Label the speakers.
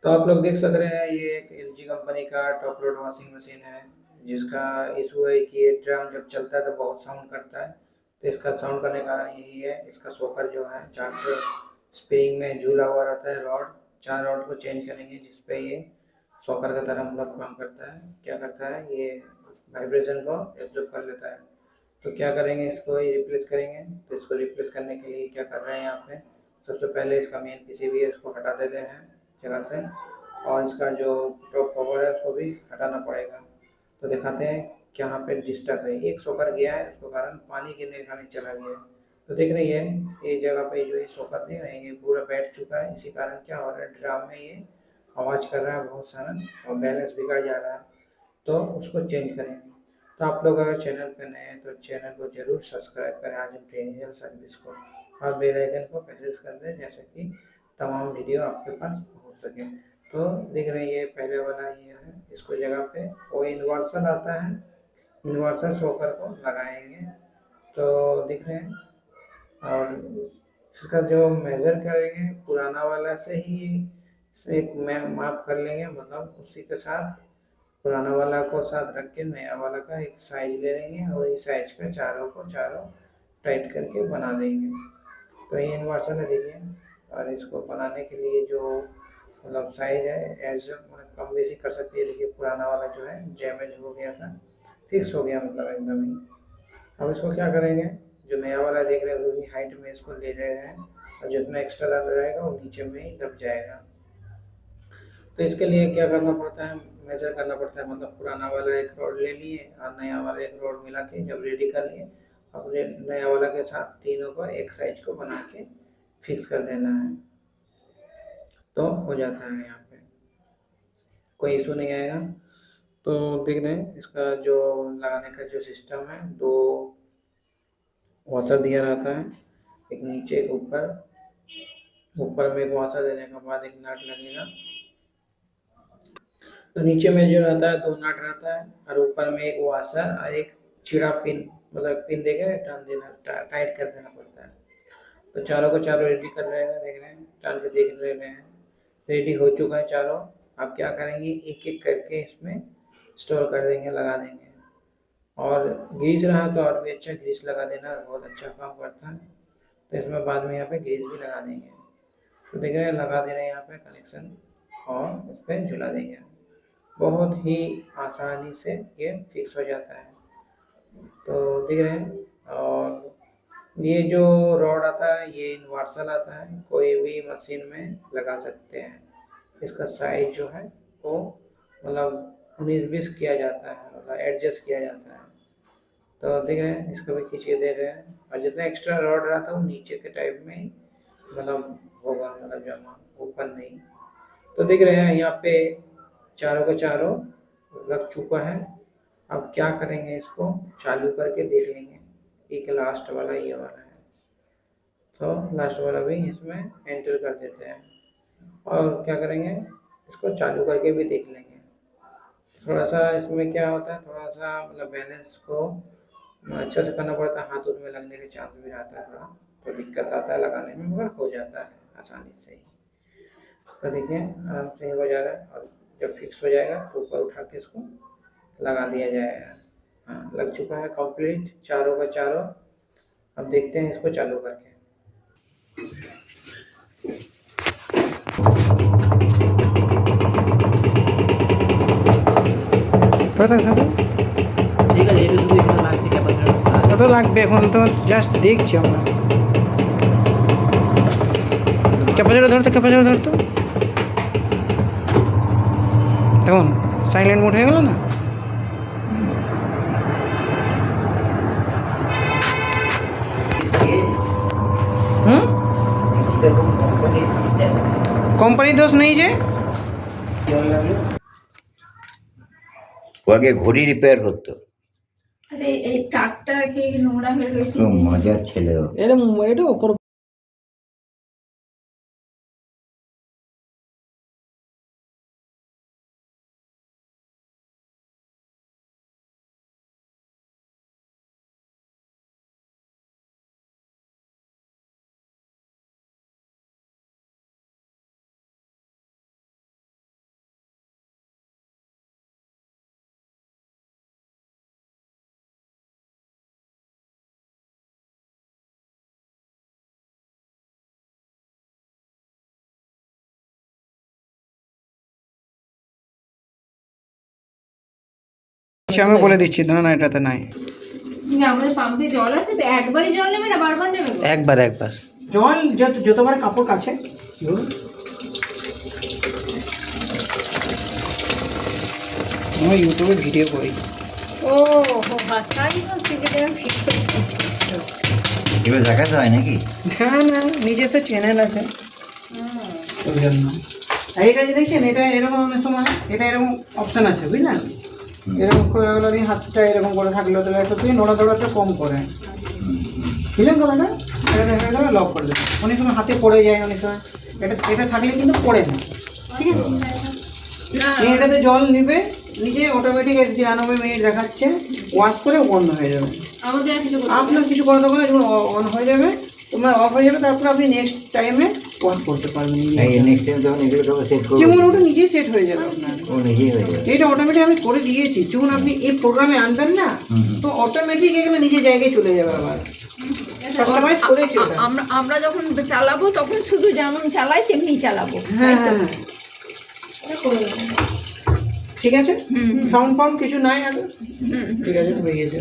Speaker 1: तो आप लोग देख सक रहे हैं, ये एक एलजी कंपनी का टॉप लोड वॉशिंग मशीन है, जिसका इशू है कि ये ड्रम जब चलता है तो बहुत साउंड करता है। तो इसका साउंड करने का कारण यही है, इसका शॉकर जो है चार स्प्रिंग में झूला हुआ रहता है रॉड, चार रॉड को चेंज करेंगे जिसपे ये शॉकर का तरह मतलब काम करता है। क्या करता है, ये वाइब्रेशन को एब्जॉर्ब कर लेता है। तो क्या करेंगे, इसको ही रिप्लेस करेंगे। तो इसको रिप्लेस करने के लिए क्या कर रहे हैं यहाँ पे, सबसे पहले इसका मेन पीसीबी है उसको हटा देते हैं जगह से, और इसका जो टॉप कवर है उसको भी हटाना पड़ेगा। तो दिखाते हैं यहाँ पे डिस्टर्ब है, एक शॉकर गया है उसके कारण पानी गिरने के कारण चला गया है। तो देख रही है ये जगह पे जो ये शॉकर देख रहे हैं ये पूरा बैठ चुका है, इसी कारण क्या हो रहा है ड्राम में ये आवाज़ कर रहा है बहुत सारा और बैलेंस बिगड़ जा रहा है। तो उसको चेंज करेंगे। तो आप लोग अगर चैनल पे नए हैं तो चैनल को जरूर सब्सक्राइब करें आज हम टेक्निकल सर्विस को, और बेल आइकन को प्रेस कर दें जैसे कि तमाम वीडियो आपके पास पहुंच सके। तो देख रहे हैं ये पहले वाला ये है, इसको जगह पे वो यूनिवर्सल आता है, यूनिवर्सल शॉकर को लगाएंगे। तो देख रहे हैं, और इसका जो मेजर करेंगे पुराना वाला से ही इसमें एक माप कर लेंगे, मतलब उसी के साथ पुराना वाला को साथ रख के नया वाला का एक साइज ले लेंगे और इस साइज का चारों को चारों टाइट करके बना देंगे। तो ये इन्वर्सन है देखिए, और इसको बनाने के लिए जो मतलब साइज है एडजस्ट मतलब कम बेसी कर सकते हैं। देखिए पुराना वाला जो है डैमेज हो गया था, फिक्स हो गया मतलब एकदम ही। अब इसको क्या करेंगे, जो नया वाला देख रहे हैं वही हाइट में इसको ले रहे हैं, और जितना एक्स्ट्रा रन रहेगा वो नीचे में ही दब जाएगा। तो इसके लिए क्या करना पड़ता है, मेजर करना पड़ता है, मतलब पुराना वाला एक रॉड ले लिए और नया वाला एक रॉड मिला के जब रेडी कर लिए, अब नया वाला के साथ तीनों को एक साइज को बना के फिक्स कर देना है। तो हो जाता है यहाँ पे, कोई इशू नहीं आएगा। तो देख रहे हैं इसका जो लगाने का जो सिस्टम है, दो वॉशर दिया रहता है, एक नीचे एक ऊपर। ऊपर में एक वॉशर देने के बाद एक नट लगेगा। तो नीचे में जो रहता है दो नट रहता है, और ऊपर में एक वॉशर और एक चिड़ा पिन, मतलब पिन देके टान देना, टाइट कर देना पड़ता है। तो चारों को चारों रेडी कर रहे हैं, देख रहे हैं टान के देख ले रहे हैं, रेडी हो चुका है चारों। आप क्या करेंगे, एक एक करके इसमें स्टोर कर देंगे, लगा देंगे। और ग्रीस रहा तो और भी अच्छा ग्रीस लगा देना, बहुत अच्छा काम करता है। तो इसमें बाद में यहाँ पे ग्रीस भी लगा देंगे। तो देख रहे हैं लगा दे रहे हैं यहाँ पे कनेक्शन, और उस पर झुला देंगे। बहुत ही आसानी से ये फिक्स हो जाता है। तो देख रहे हैं, और ये जो रॉड आता है ये यूनिवर्सल आता है, कोई भी मशीन में लगा सकते हैं। इसका साइज जो है वो मतलब 19-20 किया जाता है, मतलब एडजस्ट किया जाता है। तो देख रहे हैं इसको भी खींच के दे रहे हैं, और जितना एक्स्ट्रा रॉड रहा था वो नीचे के टाइप में ही मतलब होगा, मतलब जमा, ऊपर नहीं। तो देख रहे हैं यहाँ पे चारों का चारों लग चुका है। अब क्या करेंगे, इसको चालू करके देख लेंगे। एक लास्ट वाला ये वाला है, तो लास्ट वाला भी इसमें एंटर कर देते हैं, और क्या करेंगे इसको चालू करके भी देख लेंगे। थोड़ा सा इसमें क्या होता है, थोड़ा सा मतलब बैलेंस को अच्छा से करना पड़ता है, हाथ उथ में लगने के चांस भी रहता है, थोड़ा तो दिक्कत आता है लगाने में, मगर हो जाता है आसानी से ही। तो देखिए आराम से ही हो जा रहा है, और जब फिक्स हो जाएगा तो ऊपर उठा के इसको लगा दिया जाएगा। हाँ लग चुका है कंप्लीट चारों का चारों। अब देखते हैं इसको चालू करके।
Speaker 2: ঠিক আছে এটা শুধু এখানে লাগছে ক্যাপাসিটর
Speaker 1: কত লাগবে এখন তো জাস্ট দেখছি আমরা। ক্যাপাসিটর ধরতো, ক্যাপাসিটর ধরতো, এখন সাইলেন্ট মোড হয়ে গেল না। হুম, কোম্পানির দোষ নেই যে,
Speaker 3: ও আগে ঘড়ি রিপেয়ার করতো।
Speaker 4: আরে এই তারটা কি নোংরা হয়ে গেছে
Speaker 3: ও মজার ছেলে ও।
Speaker 1: এটা এটা ওপর আচ্ছা আমি বলে দিচ্ছি, না না এটাতে নাই।
Speaker 5: আমাদের পাম্পে জল আছে তো, একবারই জল নেবে না বারবার নেবে গো?
Speaker 2: একবার
Speaker 1: জল যতবার কাপড় কাছে আমি ইউটিউবে ভিডিও করি।
Speaker 5: ও তাই হচ্ছে যেটা আমি ঠিক করছি।
Speaker 3: এবার দেখাতে হয় নাকি?
Speaker 1: না না নিজস্ব চ্যানেল আছে ওই জন্য। আর এটা যে দেখছেন, এটা এরকম অনেক সময় এটা এরকম অপশান আছে বুঝলেন, এরকম করে গেলো দিয়ে হাতটা এরকম করে থাকলো তাহলে একটু তুই নোড়া দৌড়াটা কম করে বুঝলেন কথাটা। এটা দেখা গেলো লক করে দেবে, অনেক সময় হাতে পড়ে যায়, অনেক সময় এটা থাকলে কিন্তু পড়ে না, ঠিক আছে। এটাতে জল নিবে নিজে অটোমেটিক 93 মিনিট দেখাচ্ছে, ওয়াশ করে বন্ধ হয়ে যাবে।
Speaker 5: আমাদের আর কিছু করতে
Speaker 1: আপনার কিছু করা দরকার নেই, যখন অন হয়ে যাবে তোমার অফ হয়ে যাবে, তারপর আপনি নেক্সট টাইমে ওয়াশ করতে পারবেন।
Speaker 3: এই নেক্সট টাইম যখন এগুলো সব সেট করব,
Speaker 1: যেমন ওটা নিজেই সেট হয়ে যাবে আপনার,
Speaker 3: ও নিজেই হয়ে যাবে।
Speaker 1: এটা অটোমেটিক আমি করে দিয়েছি। যখন আপনি এই প্রোগ্রামে আনবেন না, তো অটোমেটিক এগুলো নিজের জায়গায় চলে যাবে। আবার কাস্টমাইজ করেছি ওটা।
Speaker 4: আমরা যখন চালাবো তখন শুধু যেমন চালাই তেমনি চালাবো।
Speaker 1: হ্যাঁ হ্যাঁ হ্যাঁ, ঠিক আছে। সাউন্ড ফাউন্ড কিছু নাই আগে, ঠিক আছে, হয়ে গেছে।